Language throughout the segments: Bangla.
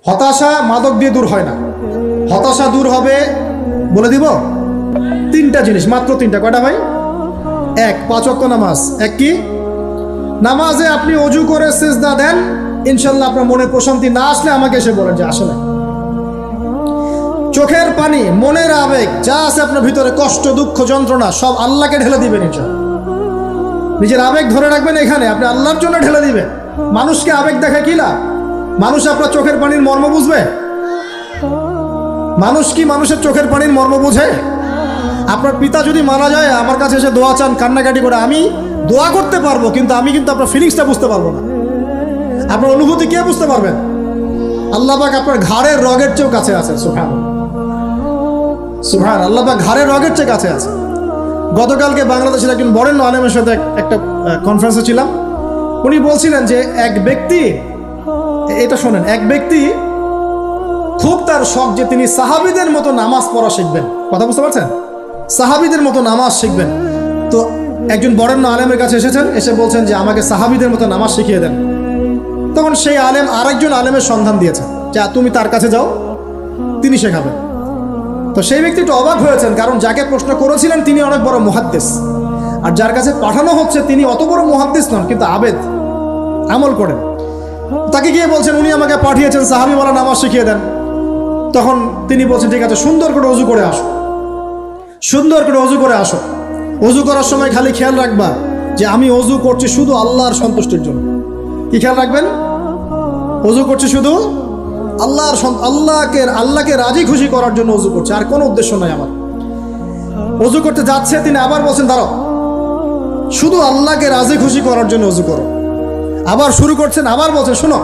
হতাশা মাদক দিয়ে দূর হয় না। হতাশা দূর হবে, বলে দিব, তিনটা জিনিস, মাত্র তিনটা। কয়টা ভাই? এক, 5 ওয়াক্ত নামাজ। এক কি? নামাজে আপনি অজু করে সিজদা দেন, ইনশাল্লাহ আপনার মনে প্রশান্তি না আসলে আমাকে এসে বলেন যে আসলে। চোখের পানি, মনের আবেগ যা আছে আপনার ভিতরে, কষ্ট, দুঃখ, যন্ত্রণা, সব আল্লাহকে ঢেলে দিবেন ইনশাল্লাহ। নিজের আবেগ ধরে রাখবেন এখানে, আপনি আল্লাহর জন্য ঢেলে দিবেন। মানুষকে আবেগ দেখে কি লাভ? মানুষ আপনার চোখের পানির মর্ম বুঝবে? মানুষ কি মানুষের চোখের পানির মর্ম বুঝে? আপনার পিতা যদি মারা যায়, আমার কাছে এসে দোয়া চান, কান্নাকাটি করে, আমি দোয়া করতে পারবো, কিন্তু আমি কিন্তু আপনার ফিলিংসটা বুঝতে পারবো না। আপনার অনুভূতি কে বুঝতে পারবেন? আল্লাহ পাক আপনার ঘাড়ের রগের চেয়েও কাছে আছে। সুবহান আল্লাহ পাক ঘাড়ের রগের চেয়ে কাছে আছে। গতকালকে বাংলাদেশের একজন বরেণ্য আলেমের সাথে একটা কনফারেন্সে ছিলাম। উনি বলছিলেন যে এক ব্যক্তি, এটা শোনেন, এক ব্যক্তি খুব তার শখ যে তিনি সাহাবীদের মতো নামাজ পড়া শিখবেন। কথা বুঝতে পারছেন? সাহাবীদের মতো নামাজ শিখবেন। তো একজন বরেণ্য আলেমের কাছে এসেছেন, এসে বলছেন যে আমাকে সাহাবীদের মতো নামাজ শিখিয়ে দেন। তখন সেই আলেম আরেকজন আলেমের সন্ধান দিয়েছেন, যা তুমি তার কাছে যাও, তিনি শেখাবেন। তো সেই ব্যক্তি একটু অবাক হয়েছেন, কারণ যাকে প্রশ্ন করেছিলেন তিনি অনেক বড় মুহাদ্দিস, আর যার কাছে পাঠানো হচ্ছে তিনি অত বড় মুহাদ্দিস নন, কিন্তু আবেদ, আমল করেন। তাকে গিয়ে বলছেন উনি আমাকে পাঠিয়েছেন সাহাবী বলা নামাজ শিখিয়ে দেন। তখন তিনি বলছেন ঠিক আছে, সুন্দর করে অজু করে আসো, সুন্দর করে অজু করে আসো। অজু করার সময় খালি খেয়াল রাখবা যে আমি অজু করছি শুধু আল্লাহর সন্তুষ্টির জন্য। কি খেয়াল রাখবেন? অজু করছি শুধু আল্লাহকে রাজি খুশি করার জন্য অজু করছে, আর কোনো উদ্দেশ্য নাই আমার। অজু করতে যাচ্ছে, তিনি আবার বলছেন দাঁড়াও, শুধু আল্লাহকে রাজি খুশি করার জন্য অজু করো। আবার শুরু করছেন, আবার বলছেন শোনো,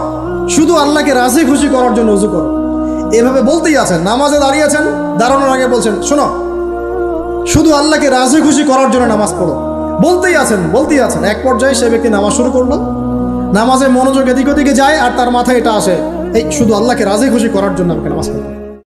শুধু আল্লাহকে রাজি খুশি করার জন্য অজু করো। এভাবে বলতেই আছেন, নামাজে দাঁড়িয়েছেন, দাঁড়ানোর আগে বলছেন শোনো, শুধু আল্লাহকে রাজি খুশি করার জন্য নামাজ পড়ো। বলতেই আছেন। এক পর্যায়ে সে ব্যক্তি নামাজ শুরু করলো, নামাজে মনোযোগ এদিক ওদিকে যায়, আর তার মাথায় এটা আসে, এই শুধু আল্লাহকে রাজি খুশি করার জন্য আমাকে নামাজ পড়ো।